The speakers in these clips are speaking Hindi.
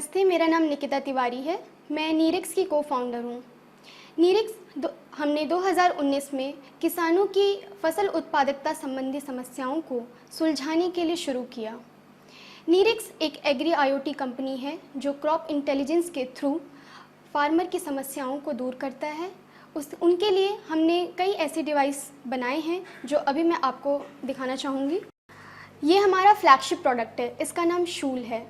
नमस्ते, मेरा नाम निकिता तिवारी है। मैं नीरेक्स की को फाउंडर हूँ। नीरेक्स हमने 2019 में किसानों की फसल उत्पादकता संबंधी समस्याओं को सुलझाने के लिए शुरू किया। नीरेक्स एक एग्री आईओटी कंपनी है जो क्रॉप इंटेलिजेंस के थ्रू फार्मर की समस्याओं को दूर करता है। उनके लिए हमने कई ऐसे डिवाइस बनाए हैं जो अभी मैं आपको दिखाना चाहूँगी। ये हमारा फ्लैगशिप प्रोडक्ट है, इसका नाम शूल है।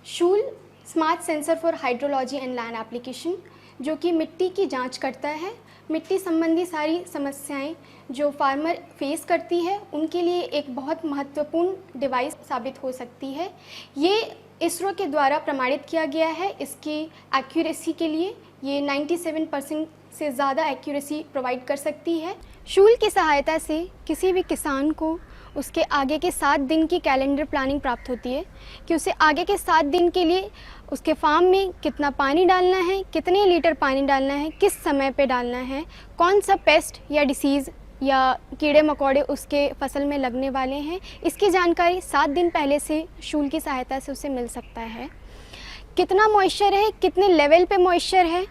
Shool smart sensor for hydrology and land application, जो कि मिट्टी की जांच करता है। मिट्टी संबंधी सारी समस्याएं जो फार्मर फेस करती है उनके लिए एक बहुत महत्वपूर्ण डिवाइस साबित हो सकती है। ये इसरो के द्वारा प्रमाणित किया गया है। इसकी एक्यूरेसी के लिए ये 97% से ज़्यादा एक्यूरेसी प्रोवाइड कर सकती है। शूल की सहायता से किसी भी किसान को उसके आगे के 7 दिन की कैलेंडर प्लानिंग प्राप्त होती है कि उसे आगे के 7 दिन के लिए उसके फार्म में कितना पानी डालना है, कितने लीटर पानी डालना है, किस समय पे डालना है, कौन सा पेस्ट या डिसीज़ या कीड़े मकोड़े उसके फसल में लगने वाले हैं। इसकी जानकारी 7 दिन पहले से शूल की सहायता से उसे मिल सकता है। कितना मॉइस्चर है, कितने लेवल पे मॉइस्चर है,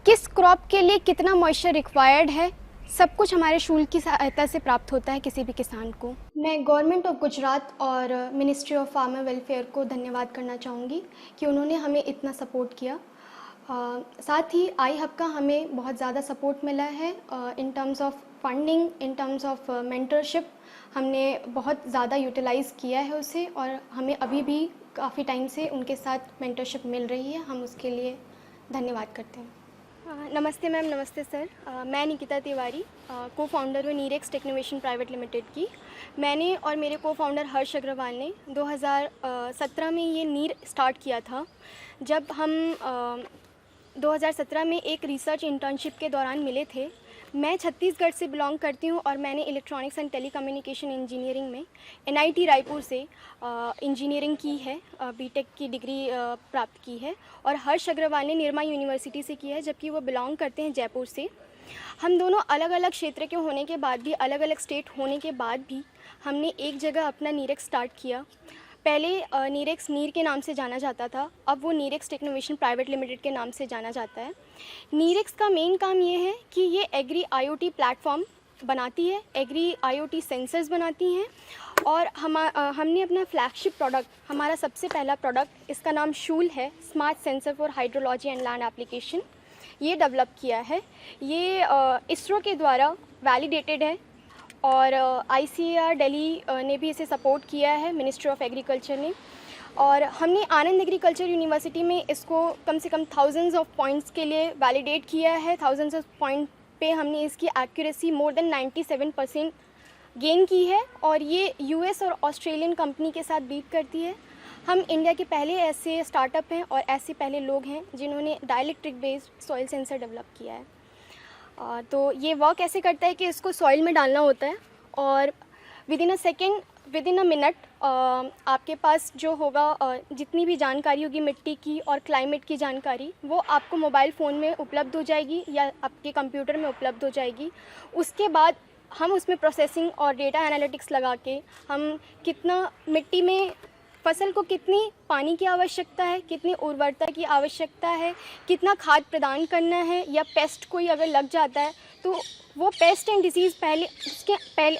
किस क्रॉप के लिए कितना मॉइस्चर रिक्वायर्ड है, सब कुछ हमारे शूल की सहायता से प्राप्त होता है किसी भी किसान को। मैं गवर्नमेंट ऑफ गुजरात और मिनिस्ट्री ऑफ फार्मर वेलफेयर को धन्यवाद करना चाहूँगी कि उन्होंने हमें इतना सपोर्ट किया। साथ ही आई हब का हमें बहुत ज़्यादा सपोर्ट मिला है in terms of funding, in terms of mentorship. हमने बहुत ज़्यादा यूटिलाइज़ किया है उसे और हमें अभी भी काफ़ी टाइम से उनके साथ मेंटरशिप मिल रही है। हम उसके लिए धन्यवाद करते हैं। नमस्ते मैम, नमस्ते सर। मैं निकिता तिवारी, को फाउंडर हूँ नीरेक्स टेक्नोवेशन प्राइवेट लिमिटेड की। मैंने और मेरे को फाउंडर हर्ष अग्रवाल ने 2017 में ये नीर स्टार्ट किया था। जब हम 2017 में एक रिसर्च इंटर्नशिप के दौरान मिले थे। मैं छत्तीसगढ़ से बिलोंग करती हूँ और मैंने इलेक्ट्रॉनिक्स एंड टेलीकम्युनिकेशन इंजीनियरिंग में एनआईटी रायपुर से इंजीनियरिंग की है, बीटेक की डिग्री प्राप्त की है। और हर्ष अग्रवाल ने निरमा यूनिवर्सिटी से की है, जबकि वो बिलोंग करते हैं जयपुर से। हम दोनों अलग अलग क्षेत्र के होने के बाद भी, अलग अलग स्टेट होने के बाद भी हमने एक जगह अपना नीरेक्स स्टार्ट किया। पहले नीरेक्स नीर के नाम से जाना जाता था, अब वो नीरेक्स टेक्नोवेशन प्राइवेट लिमिटेड के नाम से जाना जाता है। नीरेक्स का मेन काम ये है कि ये एग्री आईओटी प्लेटफॉर्म बनाती है, एग्री आईओटी सेंसर्स बनाती हैं। और हमने अपना फ्लैगशिप प्रोडक्ट, हमारा सबसे पहला प्रोडक्ट, इसका नाम शूल है, smart sensor for hydrology and land application, ये डेवलप किया है। ये इसरो के द्वारा वैलिडेटेड है और आईसीएआर दिल्ली ने भी इसे सपोर्ट किया है, मिनिस्ट्री ऑफ एग्रीकल्चर ने। और हमने आनंद एग्रीकल्चर यूनिवर्सिटी में इसको कम से कम थाउजेंड्स ऑफ पॉइंट्स के लिए वैलिडेट किया है। थाउजेंड्स ऑफ पॉइंट पे हमने इसकी एक्यूरेसी मोर देन 97% गेन की है और ये यूएस और ऑस्ट्रेलियन कंपनी के साथ बीट करती है। हम इंडिया के पहले ऐसे स्टार्टअप हैं और ऐसे पहले लोग हैं जिन्होंने dielectric based soil sensor develop किया है। तो ये वर्क ऐसे करता है कि इसको सॉइल में डालना होता है और within a second, within a minute आपके पास जो होगा जितनी भी जानकारी होगी मिट्टी की और क्लाइमेट की जानकारी, वो आपको मोबाइल फ़ोन में उपलब्ध हो जाएगी या आपके कंप्यूटर में उपलब्ध हो जाएगी। उसके बाद हम उसमें प्रोसेसिंग और डेटा एनालिटिक्स लगा के हम कितना मिट्टी में फसल को कितनी पानी की आवश्यकता है, कितनी उर्वरता की आवश्यकता है, कितना खाद प्रदान करना है, या पेस्ट कोई अगर लग जाता है तो वो पेस्ट एंड डिसीज़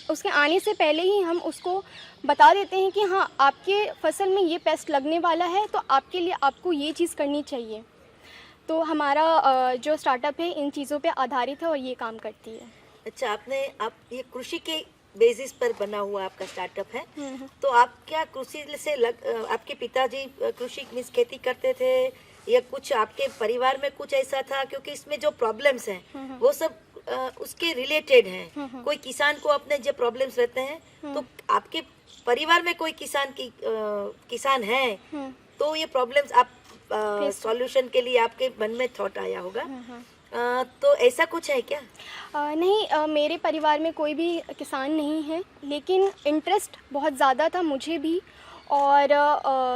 उसके आने से पहले ही हम उसको बता देते हैं कि हाँ, आपके फसल में ये पेस्ट लगने वाला है, तो आपके लिए आपको ये चीज़ करनी चाहिए। तो हमारा जो स्टार्टअप है इन चीज़ों पे आधारित है और ये काम करती है। अच्छा, आप ये कृषि के बेसिस पर बना हुआ आपका स्टार्टअप है। तो आप क्या कृषि से आपके पिताजी कृषि मीन्स खेती करते थे या कुछ आपके परिवार में कुछ ऐसा था? क्योंकि इसमें जो प्रॉब्लम्स हैं वो सब उसके रिलेटेड हैं। कोई किसान को अपने जो प्रॉब्लम्स रहते हैं, तो आपके परिवार में कोई किसान है तो ये प्रॉब्लम्स आप सॉल्यूशन के लिए आपके मन में थॉट आया होगा। तो ऐसा कुछ है क्या? नहीं, मेरे परिवार में कोई भी किसान नहीं है, लेकिन इंटरेस्ट बहुत ज़्यादा था मुझे भी और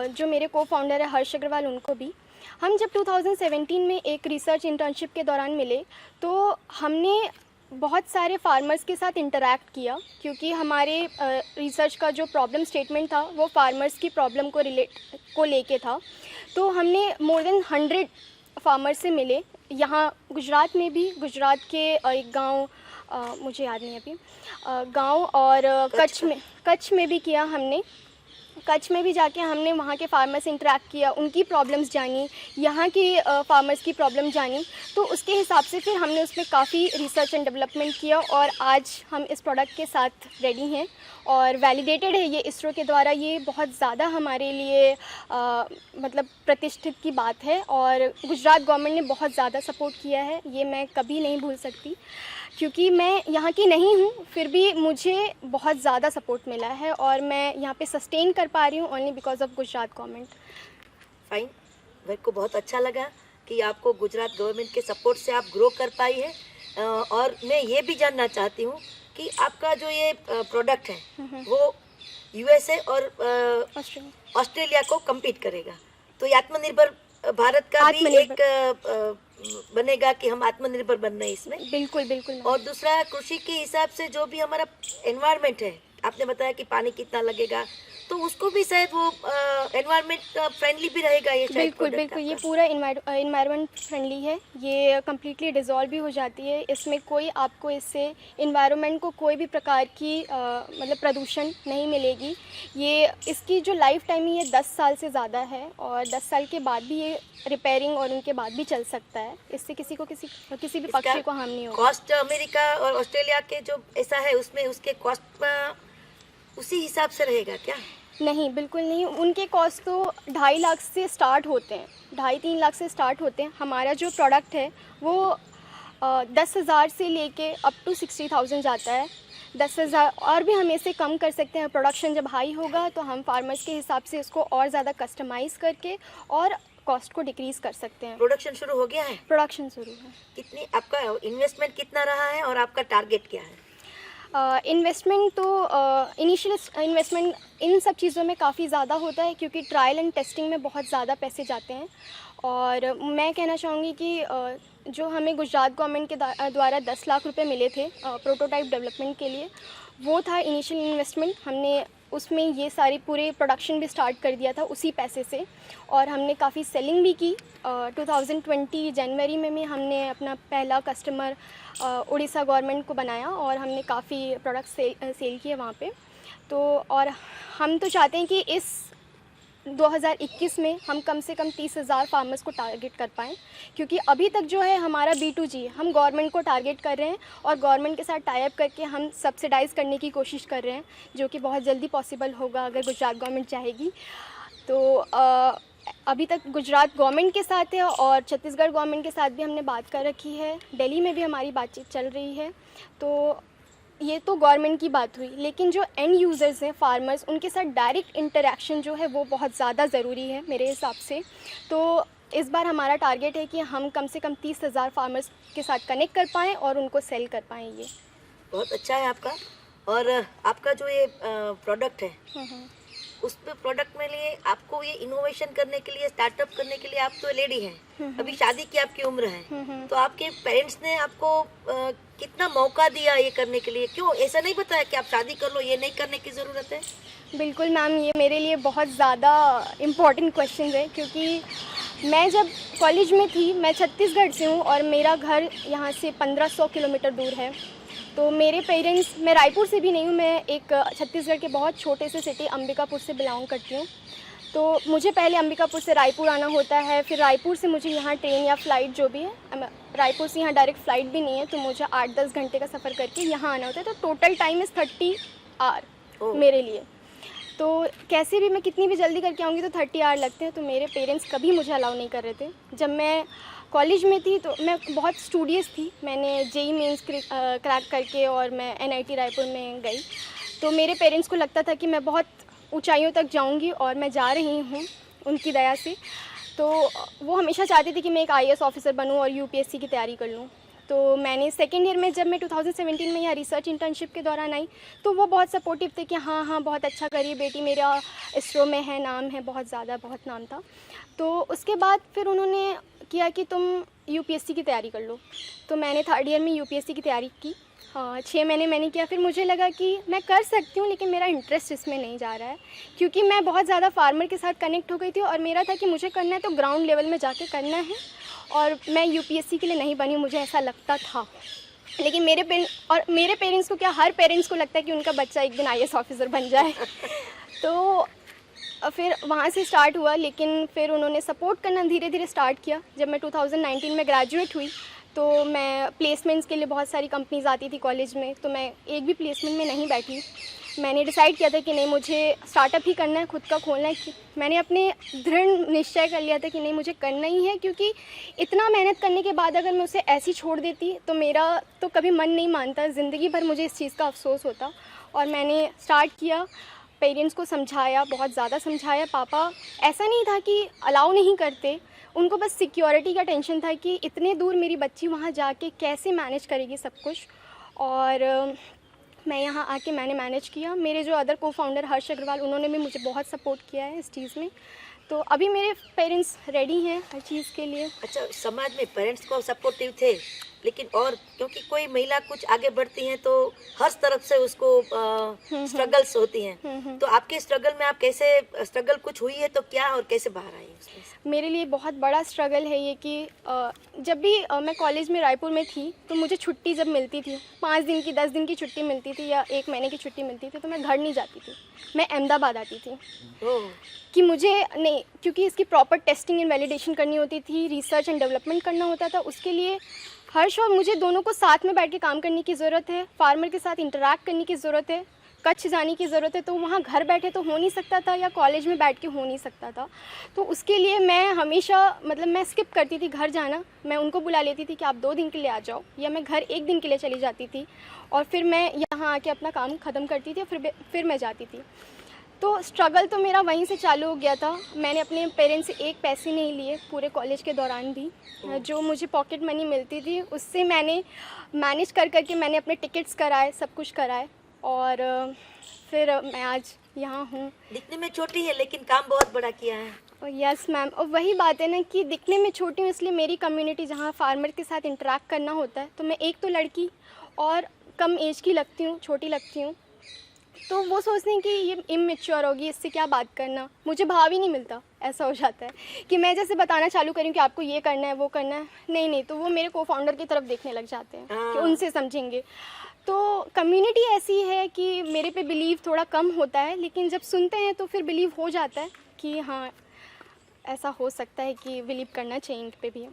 जो मेरे को फाउंडर है हर्ष अग्रवाल उनको भी। हम जब 2017 में एक रिसर्च इंटर्नशिप के दौरान मिले तो हमने बहुत सारे फार्मर्स के साथ इंटरैक्ट किया, क्योंकि हमारे रिसर्च का जो प्रॉब्लम स्टेटमेंट था वो फार्मर्स की प्रॉब्लम को लेके था। तो हमने मोर देन 100 फार्मर्स से मिले, यहाँ गुजरात में भी, गुजरात के एक गांव, मुझे याद नहीं अभी गांव, और कच्छ में भी किया हमने। कच्छ में भी जाके हमने वहाँ के फार्मर से इंटरेक्ट किया, उनकी प्रॉब्लम्स जानी, यहाँ के फार्मर्स की प्रॉब्लम जानी। तो उसके हिसाब से फिर हमने उसमें काफ़ी रिसर्च एंड डेवलपमेंट किया और आज हम इस प्रोडक्ट के साथ रेडी हैं और वैलिडेटेड है ये इसरो के द्वारा। ये बहुत ज़्यादा हमारे लिए मतलब प्रतिष्ठित की बात है और गुजरात गवर्नमेंट ने बहुत ज़्यादा सपोर्ट किया है, ये मैं कभी नहीं भूल सकती। क्योंकि मैं यहाँ की नहीं हूँ, फिर भी मुझे बहुत ज़्यादा सपोर्ट मिला है और मैं यहाँ पे सस्टेन कर पा रही हूँ only because of Gujarat government. Fine, मेरे को बहुत अच्छा लगा कि आपको गुजरात गवर्नमेंट के सपोर्ट से आप ग्रो कर पाई है। और मैं ये भी जानना चाहती हूँ कि आपका जो ये प्रोडक्ट है वो यूएसए और ऑस्ट्रेलिया को कम्पीट करेगा, तो ये आत्मनिर्भर भारत का भी एक बनेगा कि हम आत्मनिर्भर बन रहे हैं इसमें। बिल्कुल बिल्कुल। और दूसरा, कृषि के हिसाब से जो भी हमारा एनवायरनमेंट है, आपने बताया कि पानी कितना लगेगा, तो उसको भी शायद वो एनवायरनमेंट फ्रेंडली भी रहेगा ये। बिल्कुल बिल्कुल, ये पूरा एनवायरनमेंट फ्रेंडली है, ये कम्प्लीटली डिज़ोल्व भी हो जाती है, इसमें कोई आपको इससे एनवायरनमेंट को कोई भी प्रकार की मतलब प्रदूषण नहीं मिलेगी। ये इसकी जो लाइफ टाइम है ये 10 साल से ज़्यादा है और 10 साल के बाद भी ये रिपेयरिंग और उनके बाद भी चल सकता है, इससे किसी भी पक्षी को हार्म नहीं होगा। कॉस्ट अमेरिका और ऑस्ट्रेलिया के जो ऐसा है उसमें उसके कॉस्ट उसी हिसाब से रहेगा क्या? नहीं, बिल्कुल नहीं, उनके कॉस्ट तो 2.5 लाख से स्टार्ट होते हैं, 2.5-3 लाख से स्टार्ट होते हैं। हमारा जो प्रोडक्ट है वो 10,000 से लेके अप टू 60,000 जाता है। 10,000 और भी हम इसे कम कर सकते हैं, प्रोडक्शन जब हाई होगा तो हम फार्मर्स के हिसाब से इसको और ज़्यादा कस्टमाइज़ करके और कॉस्ट को डिक्रीज़ कर सकते हैं। प्रोडक्शन शुरू हो गया है? प्रोडक्शन शुरू है। कितनी आपका इन्वेस्टमेंट कितना रहा है और आपका टारगेट क्या है? इन्वेस्टमेंट तो इनिशियल इन्वेस्टमेंट इन सब चीज़ों में काफ़ी ज़्यादा होता है क्योंकि ट्रायल एंड टेस्टिंग में बहुत ज़्यादा पैसे जाते हैं। और मैं कहना चाहूँगी कि जो हमें गुजरात गवर्नमेंट के द्वारा 10 लाख रुपए मिले थे प्रोटोटाइप डेवलपमेंट के लिए, वो था इनिशियल इन्वेस्टमेंट। हमने उसमें ये सारी पूरे प्रोडक्शन भी स्टार्ट कर दिया था उसी पैसे से और हमने काफ़ी सेलिंग भी की। 2020 जनवरी में हमने अपना पहला कस्टमर उड़ीसा गवर्नमेंट को बनाया और हमने काफ़ी प्रोडक्ट सेल किए वहाँ पे। तो और हम तो चाहते हैं कि इस 2021 में हम कम से कम 30,000 फार्मर्स को टारगेट कर पाएँ, क्योंकि अभी तक जो है हमारा B2G, हम गवर्नमेंट को टारगेट कर रहे हैं और गवर्नमेंट के साथ टाई अप करके हम सब्सिडाइज़ करने की कोशिश कर रहे हैं, जो कि बहुत जल्दी पॉसिबल होगा अगर गुजरात गवर्नमेंट चाहेगी। तो अभी तक गुजरात गवर्नमेंट के साथ है और छत्तीसगढ़ गवर्नमेंट के साथ भी हमने बात कर रखी है, दिल्ली में भी हमारी बातचीत चल रही है। तो ये तो गवर्नमेंट की बात हुई, लेकिन जो एंड यूज़र्स हैं फार्मर्स, उनके साथ डायरेक्ट इंटरेक्शन जो है वो बहुत ज़्यादा ज़रूरी है मेरे हिसाब से। तो इस बार हमारा टारगेट है कि हम कम से कम 30,000 फार्मर्स के साथ कनेक्ट कर पाएँ और उनको सेल कर पाएँ। ये बहुत अच्छा है आपका। और आपका जो ये प्रोडक्ट है उस पे प्रोडक्ट में लिए आपको ये इनोवेशन करने के लिए, स्टार्टअप करने के लिए, आप तो लेडी हैं, अभी शादी की आपकी उम्र है, तो आपके पेरेंट्स ने आपको कितना मौका दिया ये करने के लिए? क्यों ऐसा नहीं बताया कि आप शादी कर लो, ये नहीं करने की ज़रूरत है? बिल्कुल मैम, ये मेरे लिए बहुत ज़्यादा इम्पॉर्टेंट क्वेश्चन है, क्योंकि मैं जब कॉलेज में थी, मैं छत्तीसगढ़ से हूँ और मेरा घर यहाँ से 1500 किलोमीटर दूर है। तो मेरे पेरेंट्स, मैं रायपुर से भी नहीं हूँ, मैं एक छत्तीसगढ़ के बहुत छोटे से सिटी अंबिकापुर से बिलोंग करती हूँ। तो मुझे पहले अंबिकापुर से रायपुर आना होता है, फिर रायपुर से मुझे यहाँ ट्रेन या फ़्लाइट जो भी है, रायपुर से यहाँ डायरेक्ट फ़्लाइट भी नहीं है, तो मुझे 8-10 घंटे का सफ़र करके यहाँ आना होता है। तो टोटल टाइम इज़ 30 आवर मेरे लिए। तो कैसे भी मैं कितनी भी जल्दी करके आऊँगी तो 30 आवर लगते हैं। तो मेरे पेरेंट्स कभी मुझे अलाउ नहीं कर रहे थे। जब मैं कॉलेज में थी तो मैं बहुत स्टूडियस थी, मैंने JEE मेंस क्रैक करके और मैं NIT रायपुर में गई। तो मेरे पेरेंट्स को लगता था कि मैं बहुत ऊंचाइयों तक जाऊंगी और मैं जा रही हूं उनकी दया से। तो वो हमेशा चाहती थी कि मैं एक IAS ऑफिसर बनूं और UPSC की तैयारी कर लूं। तो मैंने सेकेंड ईयर में, जब मैं 2017 में यहाँ रिसर्च इंटर्नशिप के दौरान आई, तो वो बहुत सपोर्टिव थे कि हाँ बहुत अच्छा करिए बेटी, मेरा इसरो में है, नाम है बहुत ज़्यादा, बहुत नाम था। तो उसके बाद फिर उन्होंने किया कि तुम यूपीएससी की तैयारी कर लो। तो मैंने थर्ड ईयर में यूपीएससी की तैयारी की। हाँ, 6 महीने मैंने किया। फिर मुझे लगा कि मैं कर सकती हूँ, लेकिन मेरा इंटरेस्ट इसमें नहीं जा रहा है, क्योंकि मैं बहुत ज़्यादा फार्मर के साथ कनेक्ट हो गई थी और मेरा था कि मुझे करना है तो ग्राउंड लेवल में जाके करना है, और मैं यूपीएससी के लिए नहीं बनी, मुझे ऐसा लगता था। लेकिन मेरे पेरेंट्स को क्या, हर पेरेंट्स को लगता है कि उनका बच्चा एक दिन आईएएस ऑफिसर बन जाए। तो फिर वहाँ से स्टार्ट हुआ, लेकिन फिर उन्होंने सपोर्ट करना धीरे धीरे स्टार्ट किया। जब मैं 2019 में ग्रेजुएट हुई तो मैं प्लेसमेंट्स के लिए, बहुत सारी कंपनीज़ आती थी कॉलेज में, तो मैं एक भी प्लेसमेंट में नहीं बैठी। मैंने डिसाइड किया था कि नहीं, मुझे स्टार्टअप ही करना है, खुद का खोलना है। मैंने अपने दृढ़ निश्चय कर लिया था कि नहीं, मुझे करना ही है, क्योंकि इतना मेहनत करने के बाद अगर मैं उसे ऐसी छोड़ देती तो मेरा तो कभी मन नहीं मानता, ज़िंदगी भर मुझे इस चीज़ का अफसोस होता। और मैंने स्टार्ट किया, पेरेंट्स को समझाया, बहुत ज़्यादा समझाया। पापा ऐसा नहीं था कि अलाउ नहीं करते, उनको बस सिक्योरिटी का टेंशन था कि इतने दूर मेरी बच्ची वहाँ जाके कैसे मैनेज करेगी सब कुछ। और मैं यहाँ आके मैंने मैनेज किया। मेरे जो अदर को फाउंडर हर्ष अग्रवाल, उन्होंने भी मुझे बहुत सपोर्ट किया है इस चीज़ में। तो अभी मेरे पेरेंट्स रेडी हैं हर चीज़ के लिए। अच्छा, समाज में पेरेंट्स को सपोर्टिव थे, लेकिन और क्योंकि कोई महिला कुछ आगे बढ़ती हैं तो हर तरफ से उसको स्ट्रगल्स होती हैं, तो आपके स्ट्रगल में आप कैसे, स्ट्रगल कुछ हुई है तो क्या और कैसे बाहर आई उसमें से? मेरे लिए बहुत बड़ा स्ट्रगल है ये कि जब भी मैं कॉलेज में रायपुर में थी तो मुझे छुट्टी जब मिलती थी, 5 दिन की 10 दिन की छुट्टी मिलती थी या 1 महीने की छुट्टी मिलती थी, तो मैं घर नहीं जाती थी, मैं अहमदाबाद आती थी। कि मुझे नहीं, क्योंकि इसकी प्रॉपर टेस्टिंग एंड वैलिडेशन करनी होती थी, रिसर्च एंड डेवलपमेंट करना होता था। उसके लिए हर्ष और मुझे दोनों को साथ में बैठ के काम करने की ज़रूरत है, फार्मर के साथ इंटरैक्ट करने की ज़रूरत है, कच्छ जाने की ज़रूरत है। तो वहाँ घर बैठे तो हो नहीं सकता था, या कॉलेज में बैठ के हो नहीं सकता था। तो उसके लिए मैं हमेशा, मतलब मैं स्किप करती थी घर जाना। मैं उनको बुला लेती थी कि आप 2 दिन के लिए आ जाओ, या मैं घर 1 दिन के लिए चली जाती थी, और फिर मैं यहाँ आके अपना काम ख़त्म करती थी, फिर मैं जाती थी। तो स्ट्रगल तो मेरा वहीं से चालू हो गया था। मैंने अपने पेरेंट्स से 1 पैसे नहीं लिए पूरे कॉलेज के दौरान भी। जो मुझे पॉकेट मनी मिलती थी उससे मैंने मैनेज कर करके मैंने अपने टिकट्स कराए, सब कुछ कराए, और फिर मैं आज यहाँ हूँ। दिखने में छोटी है लेकिन काम बहुत बड़ा किया है। और यस मैम, और वही बात है ना कि दिखने में छोटी हूँ, इसलिए मेरी कम्युनिटी जहाँ फार्मर के साथ इंटरेक्ट करना होता है, तो मैं एक तो लड़की और कम एज की लगती हूँ, छोटी लगती हूँ, तो वो सोचते हैं कि ये इमेच्योर होगी, इससे क्या बात करना। मुझे भाव ही नहीं मिलता, ऐसा हो जाता है कि मैं जैसे बताना चालू करूँ कि आपको ये करना है, वो करना है, नहीं, तो वो मेरे को फाउंडर की तरफ देखने लग जाते हैं कि उनसे समझेंगे। तो कम्युनिटी ऐसी है कि मेरे पे बिलीव थोड़ा कम होता है, लेकिन जब सुनते हैं तो फिर बिलीव हो जाता है कि हाँ, ऐसा हो सकता है कि बिलीव करना चाहिए इन पे भी।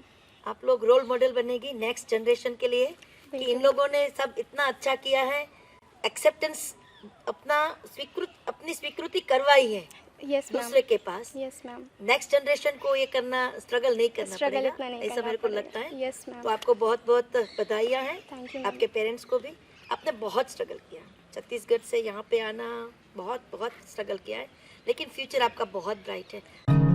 आप लोग रोल मॉडल बनेगी नेक्स्ट जनरेशन के लिए कि इन लोगों ने सब इतना अच्छा किया है, एक्सेप्टेंस अपनी स्वीकृति करवाई है दूसरे के पास। यस मैम, नेक्स्ट जनरेशन को ये करना, स्ट्रगल नहीं करना स्ट्रगल पड़ेगा, इतना नहीं ऐसा करना मेरे को पड़ेगा। लगता है। यस मैम, तो आपको बहुत बहुत बधाइयाँ हैं, थैंक यू। आपके पेरेंट्स को भी। आपने बहुत स्ट्रगल किया, छत्तीसगढ़ से यहाँ पे आना, बहुत बहुत स्ट्रगल किया है, लेकिन फ्यूचर आपका बहुत ब्राइट है।